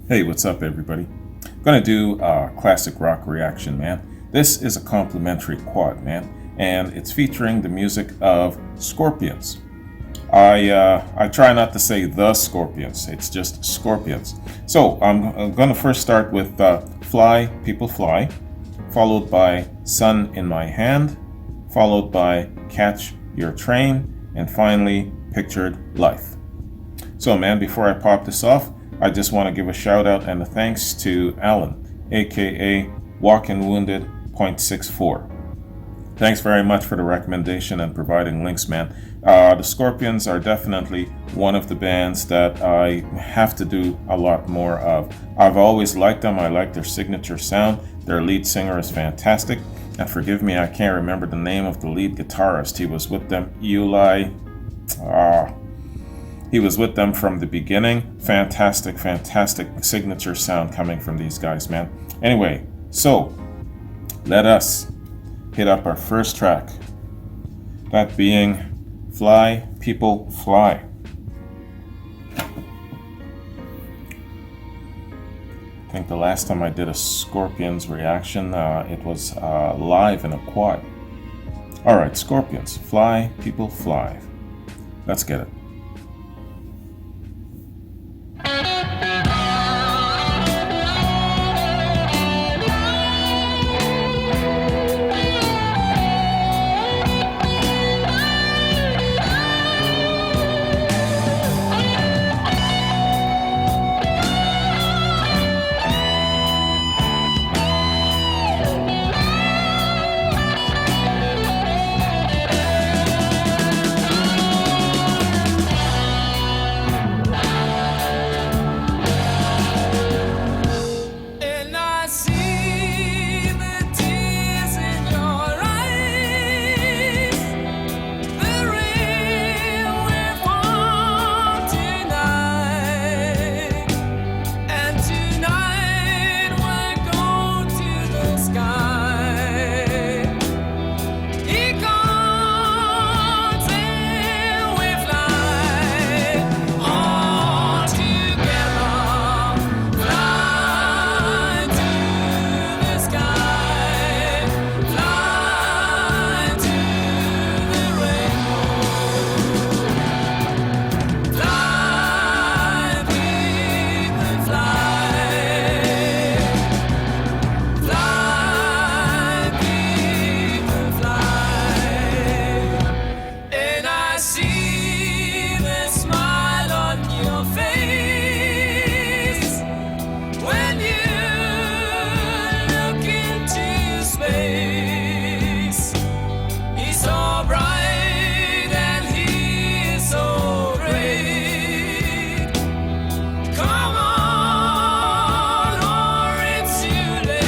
Hey, what's up everybody? I'm gonna do a classic rock reaction, man. This is a complimentary quad, man, and it's featuring the music of Scorpions. I try not to say the Scorpions, it's just Scorpions. So I'm gonna first start with Fly, People Fly, followed by Sun in My Hand, followed by Catch Your Train, and finally Pictured Life. So man, before I pop this off, I just want to give a shout out and a thanks to Alan, aka Walking Wounded .64. Thanks very much for the recommendation and providing links, man. The Scorpions are definitely one of the bands that I have to do a lot more of. I've always liked them. I like their signature sound. Their lead singer is fantastic. And forgive me, I can't remember the name of the lead guitarist. He was with them, He was with them from the beginning. Fantastic, fantastic signature sound coming from these guys, man. Anyway, so let us hit up our first track. That being Fly, People Fly. I think the last time I did a Scorpions reaction, it was live in a quad. Alright, Scorpions, Fly, People Fly. Let's get it.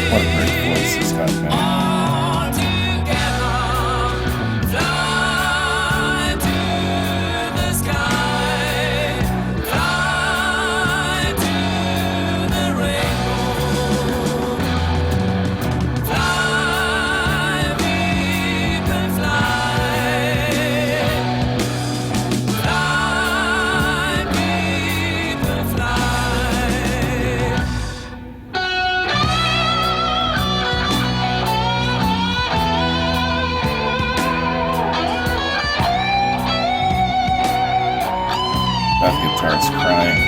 What a great voice he's got, man. That guitar's crying.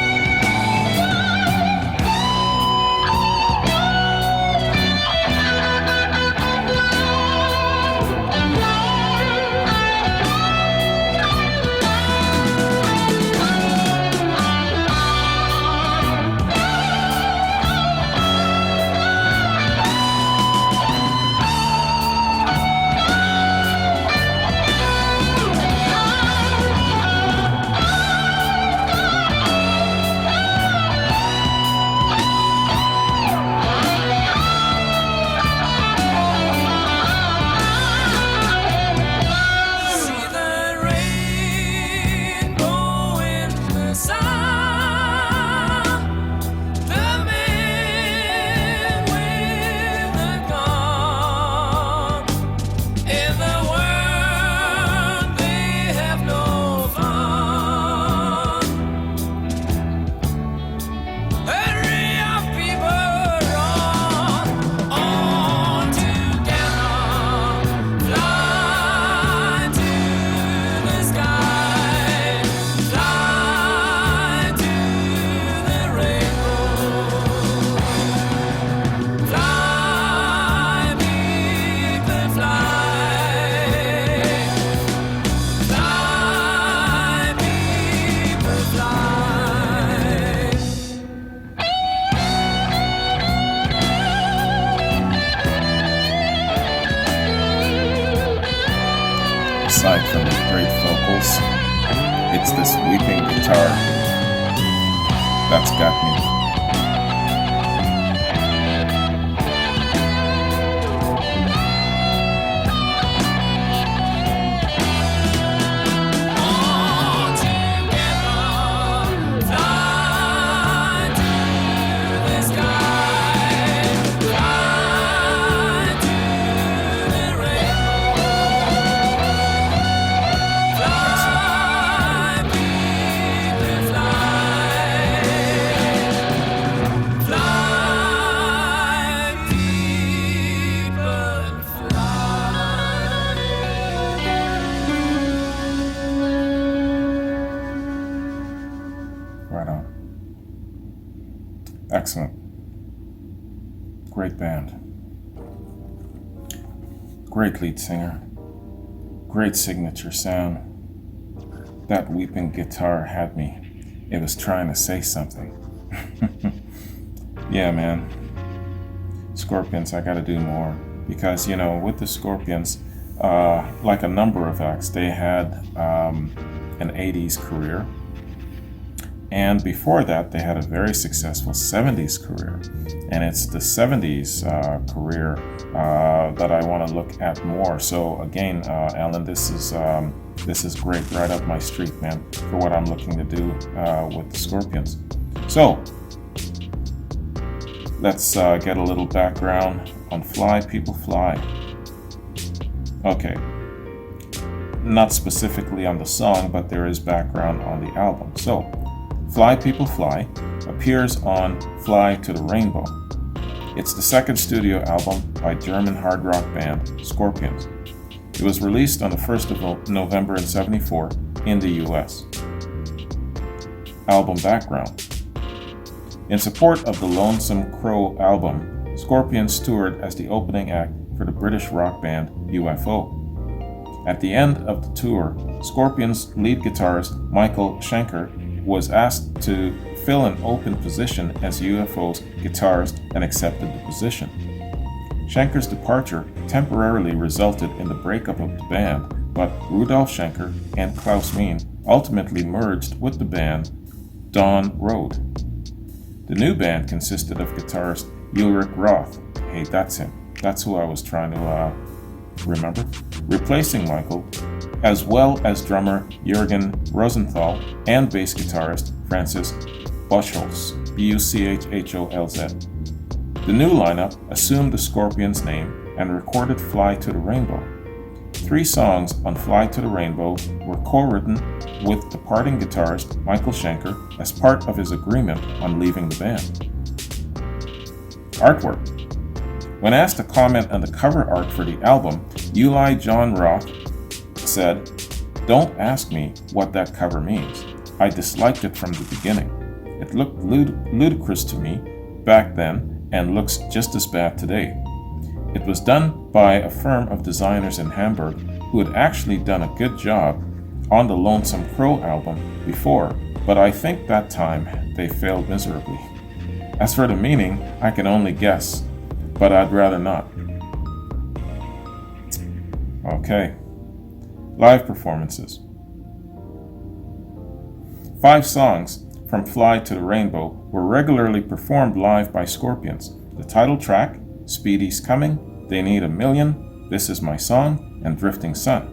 aside from the great vocals, it's this weeping guitar that's got me. Right on. Excellent. Great band. Great lead singer. Great signature sound. That weeping guitar had me. It was trying to say something. Yeah, man. Scorpions, I gotta do more. Because, with the Scorpions, like a number of acts, they had an 80s career. And before that, they had a very successful 70s career. And it's the 70s career that I want to look at more. So again, Alan, this is great, right up my street, man, for what I'm looking to do with the Scorpions. So let's get a little background on Fly People Fly. Okay, not specifically on the song, but there is background on the album. So Fly People Fly appears on Fly to the Rainbow. It's the second studio album by German hard rock band Scorpions. It was released on the 1st of November in '74 in the US. Album background. In support of the Lonesome Crow album, Scorpions toured as the opening act for the British rock band UFO. At the end of the tour, Scorpions lead guitarist Michael Schenker was asked to fill an open position as UFO's guitarist and accepted the position. Schenker's departure temporarily resulted in the breakup of the band, but Rudolf Schenker and Klaus Meine ultimately merged with the band Dawn Road. The new band consisted of guitarist Ulrich Roth. Hey, that's him. That's who I was trying to remember. Replacing Michael, as well as drummer Jürgen Rosenthal and bass guitarist Francis Buchholz, Buchholz. The new lineup assumed the Scorpions name and recorded Fly to the Rainbow. 3 songs on Fly to the Rainbow were co-written with departing guitarist Michael Schenker as part of his agreement on leaving the band. Artwork. When asked to comment on the cover art for the album, Uli John Roth said, "Don't ask me what that cover means. I disliked it from the beginning. It looked ludicrous to me back then and looks just as bad today. It was done by a firm of designers in Hamburg who had actually done a good job on the Lonesome Crow album before, but I think that time they failed miserably. As for the meaning, I can only guess, but I'd rather not." Okay. Live performances. 5 songs from Fly to the Rainbow were regularly performed live by Scorpions. The title track, Speedy's Coming, They Need a Million, This Is My Song, and Drifting Sun.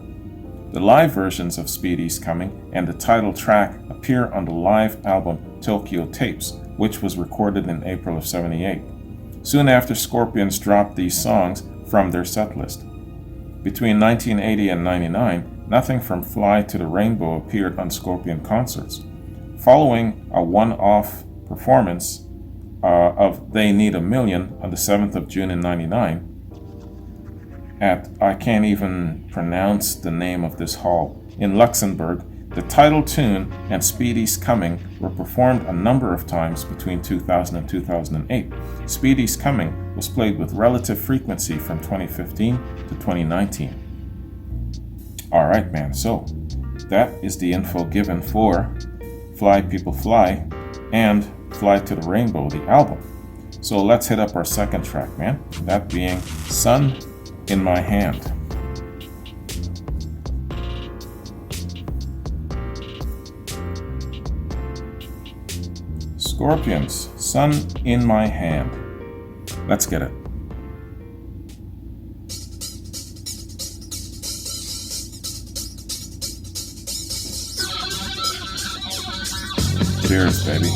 The live versions of Speedy's Coming and the title track appear on the live album Tokyo Tapes, which was recorded in April of '78. Soon after, Scorpions dropped these songs from their setlist. Between 1980 and '99, nothing from Fly to the Rainbow appeared on Scorpion concerts. Following a one-off performance of They Need a Million on the 7th of June in '99 at, I can't even pronounce the name of this hall, in Luxembourg, the title tune and Speedy's Coming were performed a number of times between 2000 and 2008. Speedy's Coming was played with relative frequency from 2015 to 2019. Alright, man, so that is the info given for Fly People Fly and Fly to the Rainbow, the album. So let's hit up our second track, man, that being Sun in My Hand. Scorpions, Sun in My Hand. Let's get it. Cheers, baby.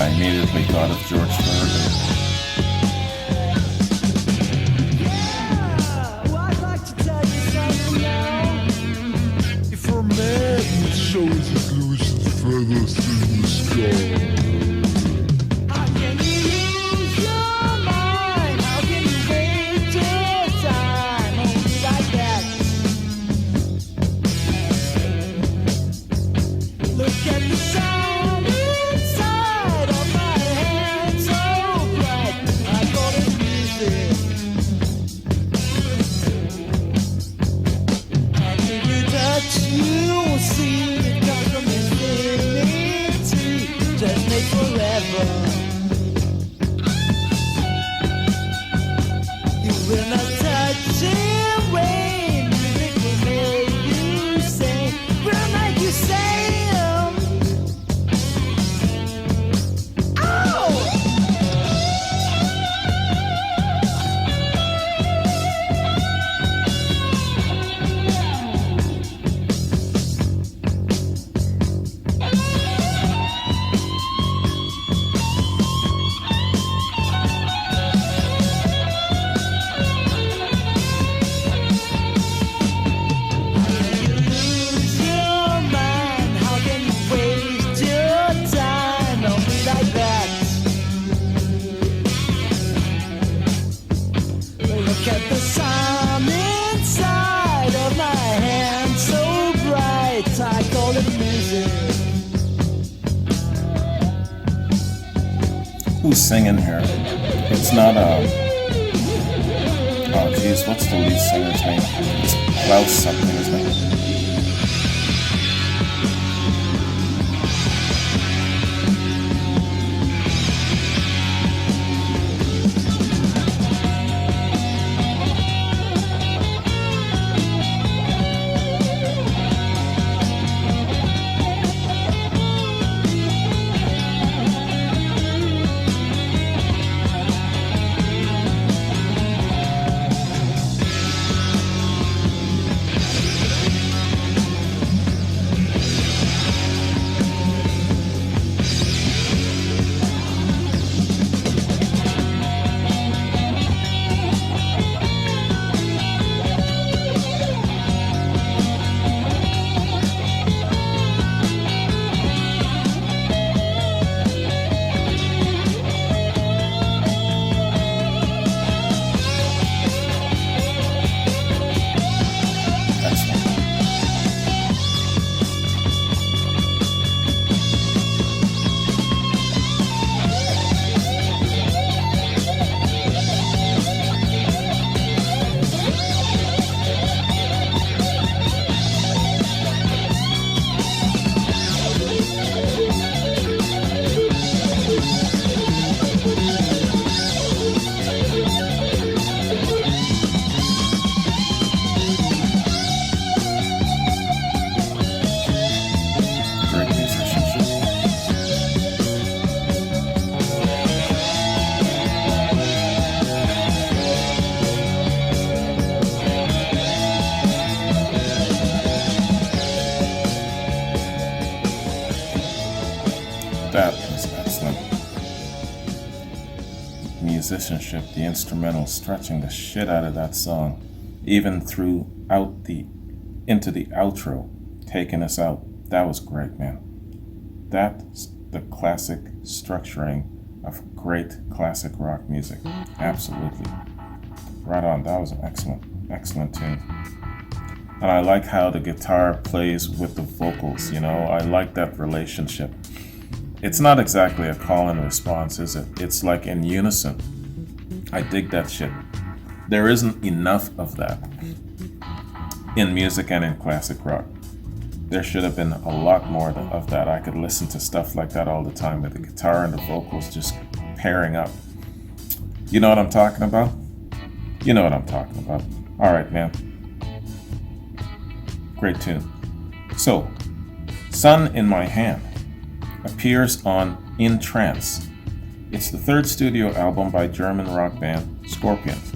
I immediately thought of George Thorogood. Yeah, well, I'd like to tell you something now. If a man shows his loose feathers in the sky, how can you use your mind? How can you waste your time only like that? Look at the sun inside of my hand, so bright. I call it music. And if you touch, you will see it comes from infinity. Just make forever. You will not touch it when music will make you sing. Will make you sing. At the sun inside of my hand, so bright, I call it music. Who's singing here? It's not oh geez, what's the lead singer's name? It's Klaus something, isn't it? That was excellent. Musicianship, the instrumental, stretching the shit out of that song, even throughout into the outro, taking us out. That was great, man. That's the classic structuring of great classic rock music. Absolutely. Right on. That was an excellent tune. And I like how the guitar plays with the vocals, I like that relationship. It's not exactly a call and response, is it? It's like in unison. I dig that shit. There isn't enough of that in music and in classic rock. There should have been a lot more of that. I could listen to stuff like that all the time with the guitar and the vocals just pairing up. You know what I'm talking about? You know what I'm talking about. All right, man. Great tune. So, Sun in My Hand appears on In Trance. It's the third studio album by German rock band Scorpions.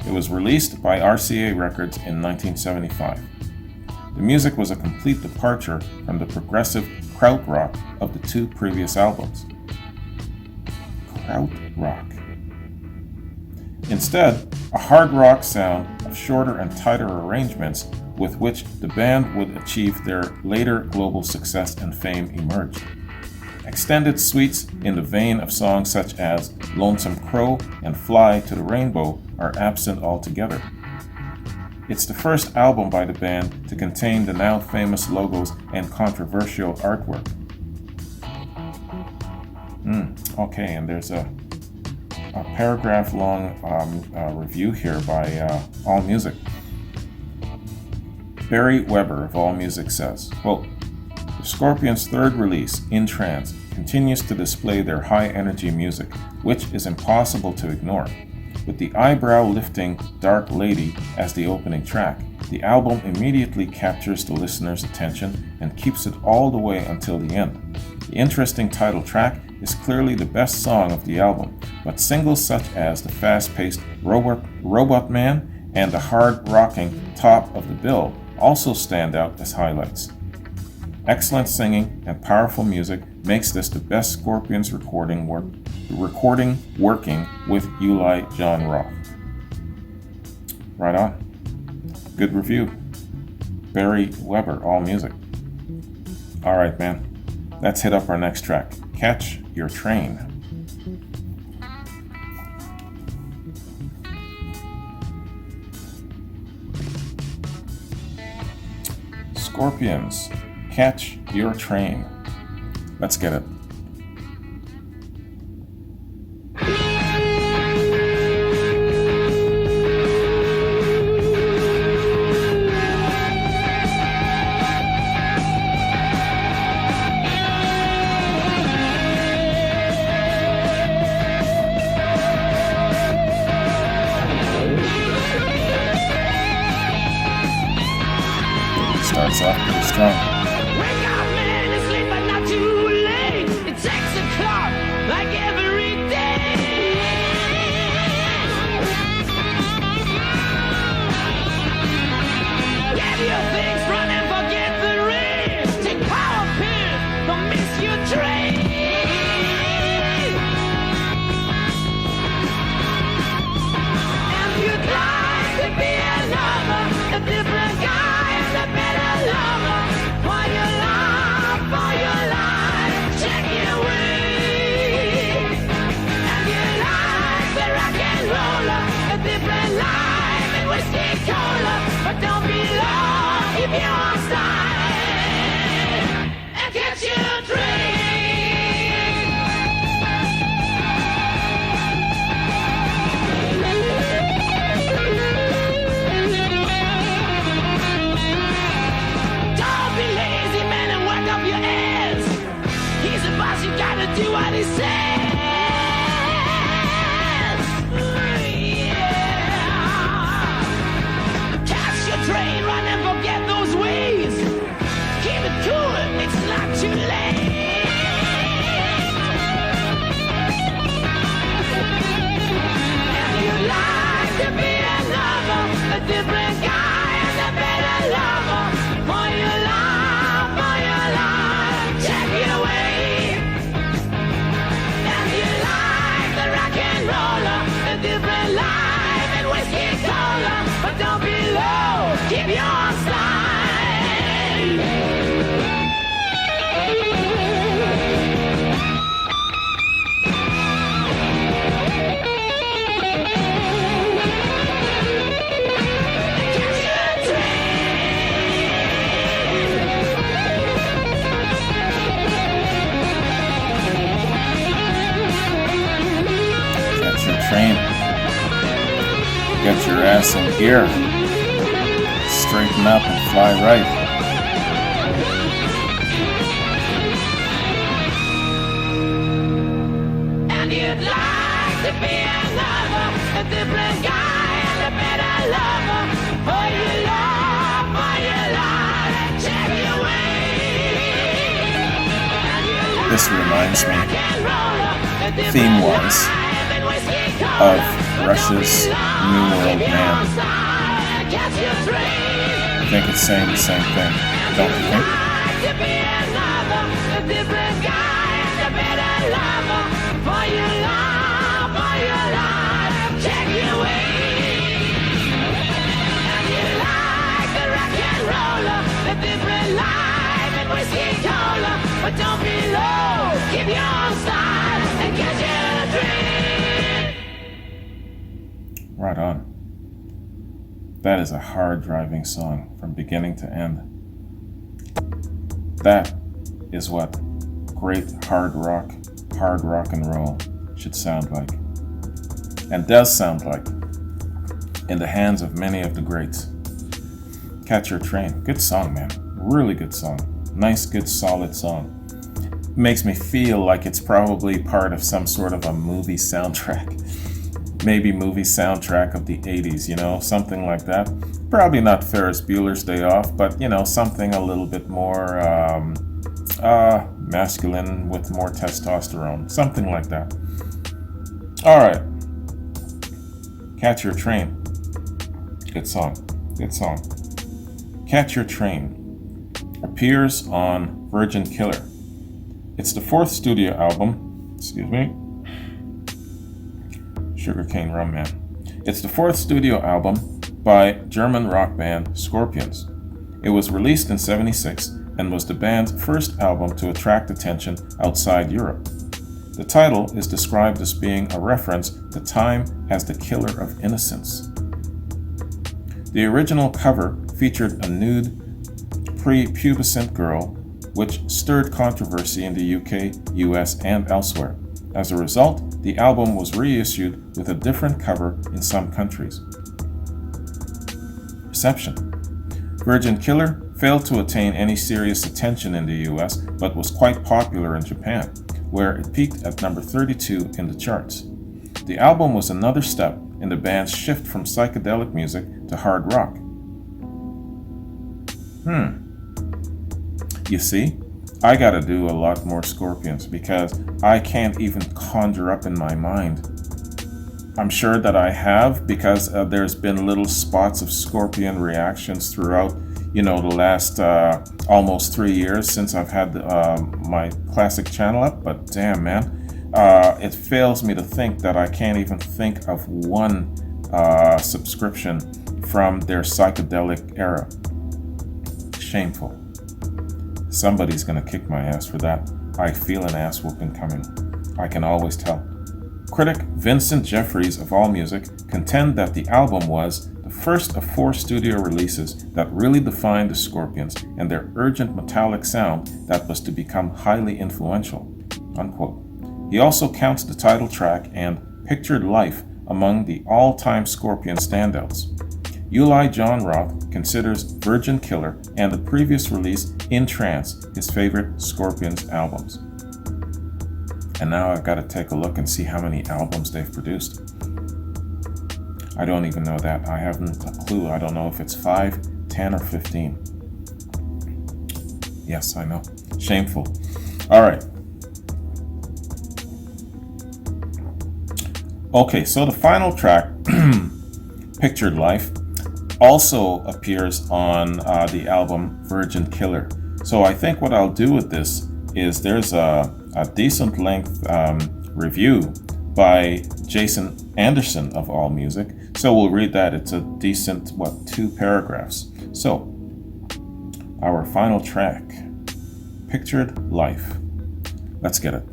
It was released by RCA Records in 1975. The music was a complete departure from the progressive krautrock of the two previous albums. Krautrock. Instead, a hard rock sound of shorter and tighter arrangements with which the band would achieve their later global success and fame emerged. Extended suites in the vein of songs such as Lonesome Crow and Fly to the Rainbow are absent altogether. It's the first album by the band to contain the now famous logos and controversial artwork. Okay, and there's a paragraph-long review here by AllMusic. Barry Weber of AllMusic says, quote, "The Scorpions' third release, In Trance, continues to display their high-energy music, which is impossible to ignore. With the eyebrow-lifting Dark Lady as the opening track, the album immediately captures the listener's attention and keeps it all the way until the end. The interesting title track is clearly the best song of the album, but singles such as the fast-paced Robot Man and the hard-rocking Top of the Bill also stand out as highlights. Excellent singing and powerful music makes this the best Scorpions recording working with Uli John Roth." Right on. Good review. Barry Weber, AllMusic. All right, man. Let's hit up our next track. Catch Your Train. Scorpions, Catch Your Train. Let's get it. Starts off pretty strong. Wake up, man, it's late but not too late. It's 6 o'clock, like every day. Get your things, run and forget the rain. Take power pills, don't miss your train. And you'd like to be a lover, a different guy, a better lover. For your life, check your way. And you like the rock and roller, a different life and whiskey cola. But don't be lost if you're on style and catch your train. Don't be lazy, man, and work up your ass. He's the boss, you gotta do what he says. Yeah. Catch your train, run and forget those ways. Keep it cool, it's not too late. And you like to be a lover, a different guy and a better lover. For your life, check your way. And you like the rock and roller, a different life and whiskey cola. But don't be low, keep your slide. Catch your Catch your train. Get your ass in gear. Straighten up and fly right. be another, a different guy and a better lover. For your love, for your life, check your way. This reminds me, theme-wise, of Russia's New World Man. I think it's saying the same thing, don't you think? To be another, a different guy and a better lover. For your love, for your life, check your way. And you like the rock and roller, a different life and whiskey cola. But don't be low, keep your own style and catch your dream. Right on. That is a hard driving song from beginning to end. That is what great hard rock and roll should sound like. And does sound like in the hands of many of the greats. Catch Your Train. Good song, man. Really good song. Nice, good, solid song. Makes me feel like it's probably part of some sort of a movie soundtrack. Maybe movie soundtrack of the 80s, you know, something like that. Probably not Ferris Bueller's Day Off, but, you know, something a little bit more masculine with more testosterone. Something like that. All right. Catch Your Train. Good song. Good song. Catch Your Train appears on Virgin Killer. It's the 4th studio album. Excuse me. Sugarcane Rum Man. It's the 4th studio album by German rock band Scorpions. It was released in '76 and was the band's first album to attract attention outside Europe. The title is described as being a reference to time as the killer of innocence. The original cover featured a nude, prepubescent girl, which stirred controversy in the UK, US, and elsewhere. As a result, the album was reissued with a different cover in some countries. Reception. Virgin Killer failed to attain any serious attention in the US, but was quite popular in Japan, where it peaked at number 32 in the charts. The album was another step in the band's shift from psychedelic music to hard rock. You see, I gotta do a lot more Scorpions because I can't even conjure up in my mind. I'm sure that I have because there's been little spots of Scorpion reactions throughout, you know, the last almost 3 years since I've had my classic channel up, but damn, man, it fails me to think that I can't even think of one subscription from their psychedelic era. Shameful. Somebody's gonna kick my ass for that. I feel an ass whooping coming. I can always tell. Critic Vincent Jeffries of AllMusic contend that the album was the first of 4 studio releases that really defined the Scorpions and their urgent metallic sound that was to become highly influential. Unquote. He also counts the title track and Pictured Life among the all-time Scorpion standouts. Uli John Roth considers Virgin Killer and the previous release In Trance his favorite Scorpions albums. And now I've got to take a look and see how many albums they've produced. I don't even know that. I haven't a clue. I don't know if it's 5, 10, or 15. Yes, I know. Shameful. All right. Okay, so the final track, Pictured Life, also appears on the album Virgin Killer. So I think what I'll do with this is there's a decent length review by Jason Anderson of AllMusic. So we'll read that. It's a decent, 2 paragraphs. So our final track, Pictured Life. Let's get it.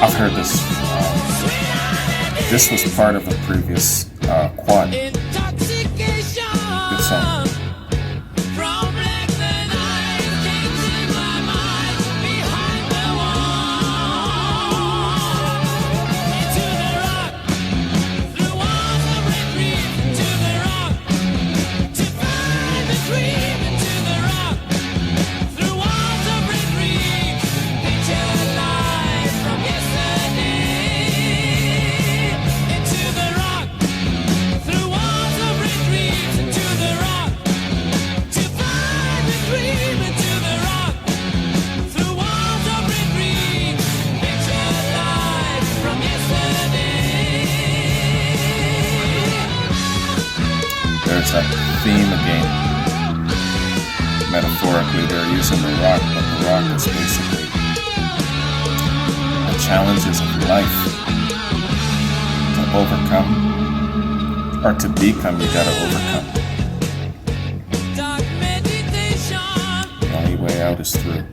I've heard this This was part of a previous quad. Good song. There's that theme again. Metaphorically, they're using the rock, but the rock is basically the challenges of life. To overcome, or to become, you gotta overcome. The only way out is through.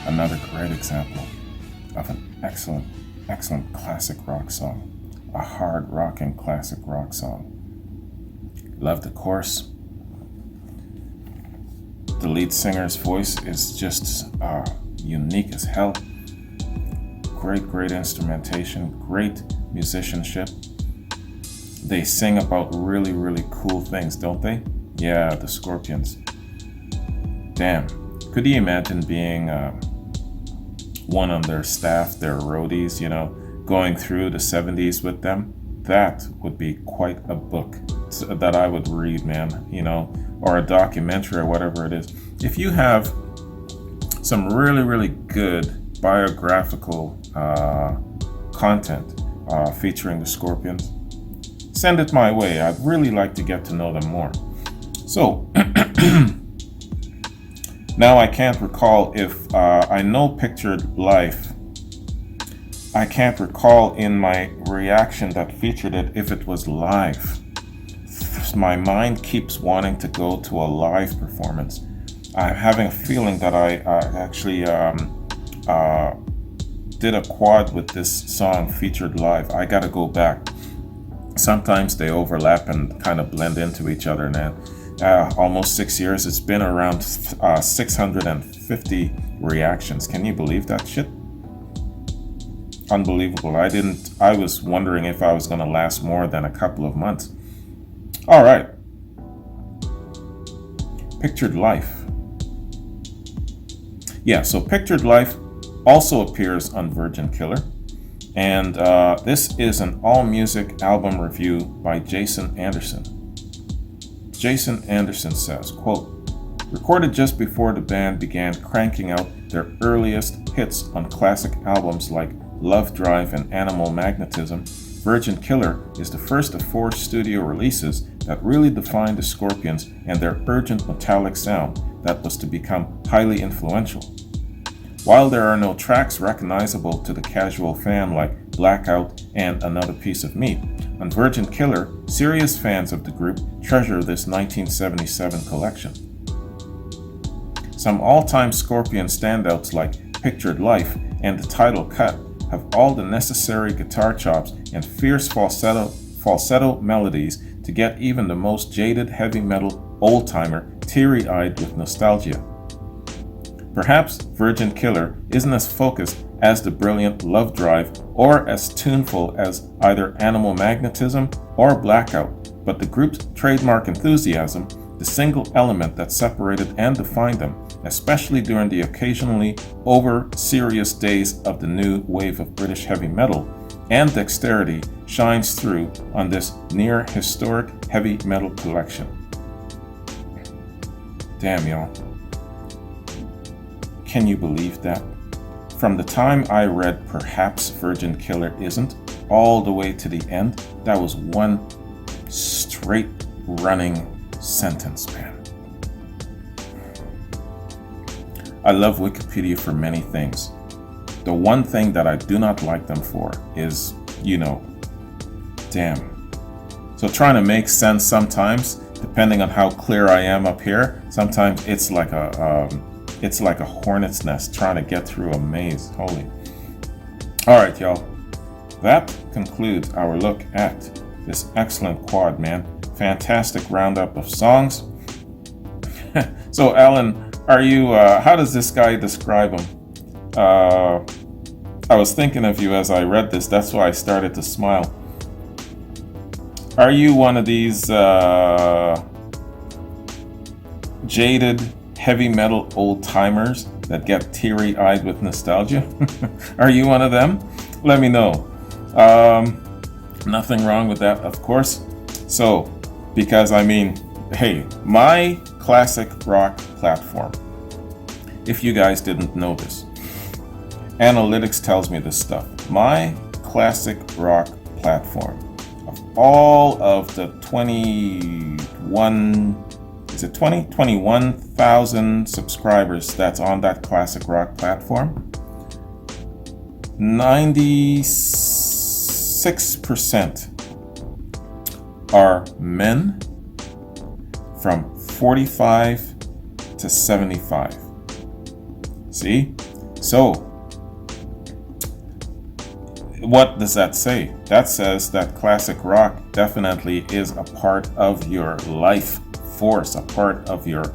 Another great example of an excellent classic rock song, a hard rocking classic rock song. Love the chorus. The lead singer's voice is just unique as hell. Great instrumentation, great musicianship. They sing about really cool things, don't they? Yeah, the Scorpions. Damn, could you imagine being one on their staff, their roadies, going through the 70s with them? That would be quite a book that I would read, man, or a documentary or whatever it is. If you have some really good biographical content featuring the Scorpions, send it my way. I'd really like to get to know them more. So, now I can't recall if I know Pictured Life. I can't recall in my reaction that featured it if it was live. My mind keeps wanting to go to a live performance. I'm having a feeling that I actually did a quad with this song featured live. I gotta go back. Sometimes they overlap and kind of blend into each other, man. Almost 6 years. It's been around 650 reactions. Can you believe that shit? Unbelievable. I was wondering if I was going to last more than a couple of months. All right. Pictured Life. Yeah, so Pictured Life also appears on Virgin Killer. And this is an all-music album review by Jason Anderson. Jason Anderson says, quote, recorded just before the band began cranking out their earliest hits on classic albums like Love Drive and Animal Magnetism, Virgin Killer is the first of 4 studio releases that really defined the Scorpions and their urgent metallic sound that was to become highly influential. While there are no tracks recognizable to the casual fan like Blackout and Another Piece of Meat, on Virgin Killer, serious fans of the group treasure this 1977 collection. Some all-time Scorpion standouts like Pictured Life and the title cut have all the necessary guitar chops and fierce falsetto melodies to get even the most jaded heavy metal old-timer teary-eyed with nostalgia. Perhaps Virgin Killer isn't as focused as the brilliant Love Drive or as tuneful as either Animal Magnetism or Blackout, but the group's trademark enthusiasm, the single element that separated and defined them, especially during the occasionally over-serious days of the new wave of British heavy metal, and dexterity shines through on this near-historic heavy metal collection. Damn, y'all. Can you believe that? From the time I read Perhaps Virgin Killer Isn't, all the way to the end, that was one straight running sentence, man. I love Wikipedia for many things. The one thing that I do not like them for is, damn. So trying to make sense sometimes, depending on how clear I am up here, sometimes it's like a hornet's nest trying to get through a maze. Holy. All right, y'all. That concludes our look at this excellent quad, man. Fantastic roundup of songs. So, Alan, are you? How does this guy describe him? I was thinking of you as I read this. That's why I started to smile. Are you one of these jaded heavy metal old timers that get teary-eyed with nostalgia? Are you one of them? Let me know. Nothing wrong with that, of course. So, because hey, my classic rock platform, if you guys didn't know this, analytics tells me this stuff. My classic rock platform, of all of the 21,000 subscribers that's on that classic rock platform, 96% are men from 45 to 75. See? So, what does that say? That says that classic rock definitely is a part of your life force, a part of your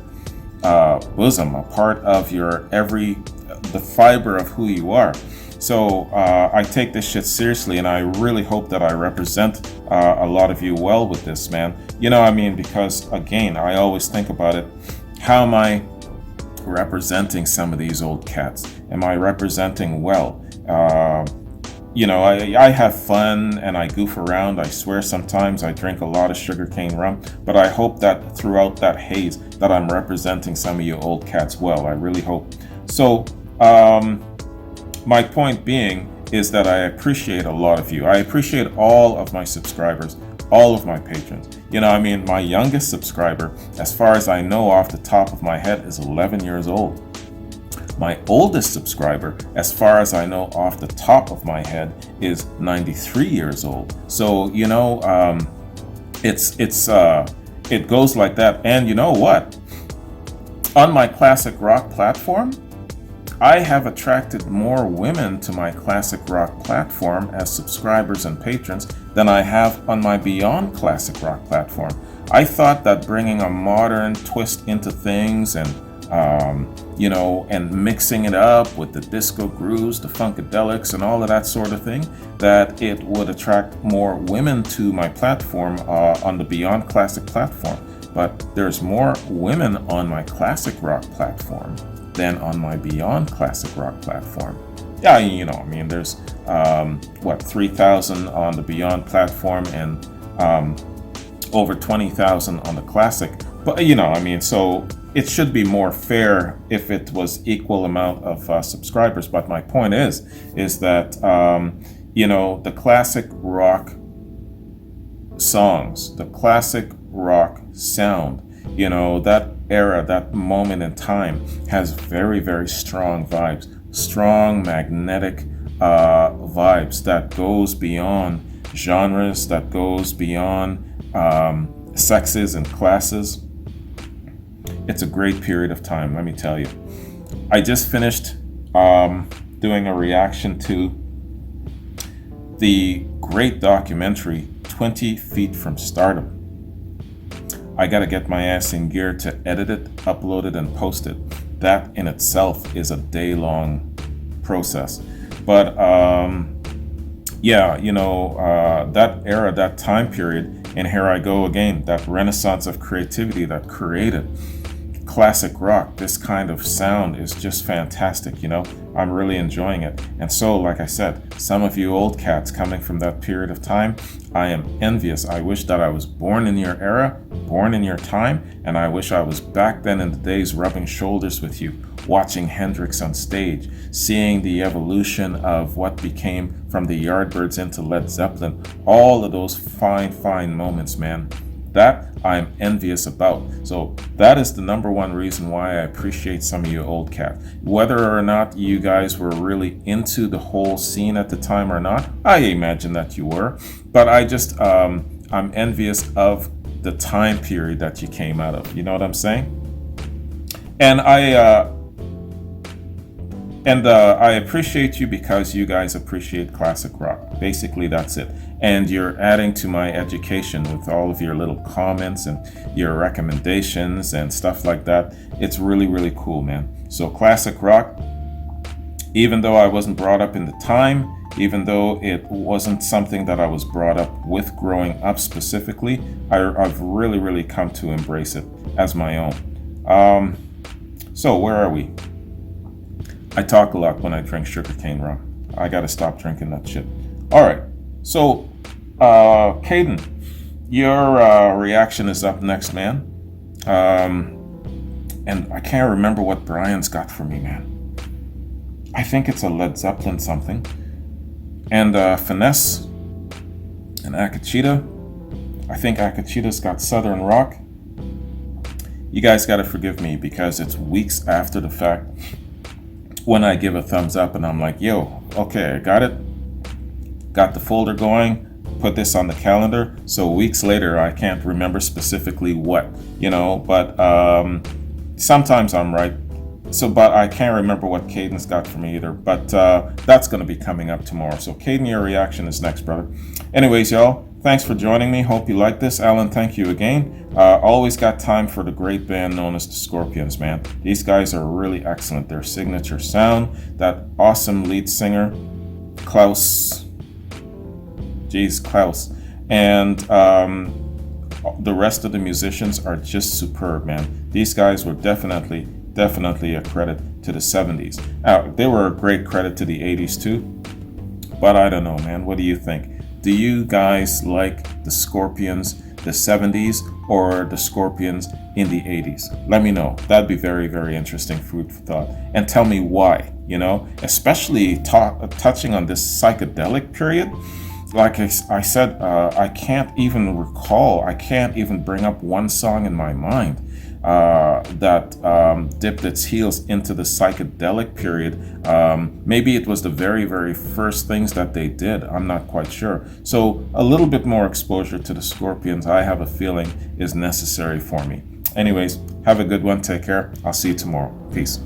bosom, a part of the fiber of who you are. So I take this shit seriously, and I really hope that I represent a lot of you well with this, man. Because again, I always think about it. How am I representing some of these old cats? Am I representing well? I have fun and I goof around. I swear sometimes I drink a lot of sugarcane rum, but I hope that throughout that haze that I'm representing some of you old cats well. I really hope. So, my point being is that I appreciate a lot of you. I appreciate all of my subscribers, all of my patrons. My youngest subscriber, as far as I know off the top of my head, is 11 years old. My oldest subscriber, as far as I know off the top of my head, is 93 years old. So, it goes like that. And you know what? On my classic rock platform, I have attracted more women to my classic rock platform as subscribers and patrons than I have on my Beyond classic rock platform. I thought that bringing a modern twist into things and mixing it up with the disco grooves, the funkadelics, and all of that sort of thing, that it would attract more women to my platform on the Beyond Classic platform. But there's more women on my classic rock platform than on my Beyond Classic rock platform. Yeah, there's 3,000 on the Beyond platform and over 20,000 on the classic. But so it should be more fair if it was equal amount of subscribers. But my point is that the classic rock songs, the classic rock sound, that era, that moment in time has very, very strong vibes, strong magnetic vibes that goes beyond genres, that goes beyond sexes and classes. It's a great period of time, let me tell you. I just finished doing a reaction to the great documentary 20 Feet from Stardom. I gotta get my ass in gear to edit it, upload it, and post it. That in itself is a day-long process. But yeah, you know, that era, that time period, and here I go again, that renaissance of creativity that created classic rock. This kind of sound is just fantastic, you know. I'm really enjoying it. And so, like I said, some of you old cats coming from that period of time, I am envious. I wish that I was born in your era, born in your time, and I wish I was back then in the days rubbing shoulders with you, watching Hendrix on stage, seeing the evolution of what became from the Yardbirds into Led Zeppelin. All of those fine moments, man. That I'm envious about. So that is the number one reason why I appreciate some of you old cats. Whether or not you guys were really into the whole scene at the time or not, I imagine that you were. But I just, I'm envious of the time period that you came out of. You know what I'm saying? And I appreciate you because you guys appreciate classic rock. Basically, that's it. And you're adding to my education with all of your little comments and your recommendations and stuff like that. It's really cool, man. So classic rock, even though I wasn't brought up in the time, even though it wasn't something that I was brought up with growing up specifically, I've really come to embrace it as my own. So where are we? I talk a lot when I drink sugarcane rum. I gotta stop drinking that shit. All right. So, Caden, your reaction is up next, man. And I can't remember what Brian's got for me, man. I think it's a Led Zeppelin something. And Finesse and Akachita. I think Akachita's got Southern Rock. You guys gotta forgive me because it's weeks after the fact when I give a thumbs up and I'm like, yo, okay, I got it. Got the folder going, put this on the calendar. So weeks later, I can't remember specifically what, you know, but sometimes I'm right. So, but I can't remember what Caden's got for me either, but that's going to be coming up tomorrow. So Caden, your reaction is next, brother. Anyways, y'all, thanks for joining me. Hope you like this. Alan, thank you again. Always got time for the great band known as the Scorpions, man. These guys are really excellent. Their signature sound, that awesome lead singer, Klaus, and the rest of the musicians are just superb, man. These guys were definitely a credit to the 70s. They were a great credit to the 80s too, but I don't know, man. What do you think? Do you guys like the Scorpions, the 70s, or the Scorpions in the 80s? Let me know. That'd be very interesting food for thought. And tell me why, you know, especially touching on this psychedelic period. Like I said, I can't even recall, I can't even bring up one song in my mind that dipped its heels into the psychedelic period. Maybe it was the very first things that they did. I'm not quite sure. So a little bit more exposure to the Scorpions, I have a feeling, is necessary for me. Anyways, have a good one. Take care. I'll see you tomorrow. Peace.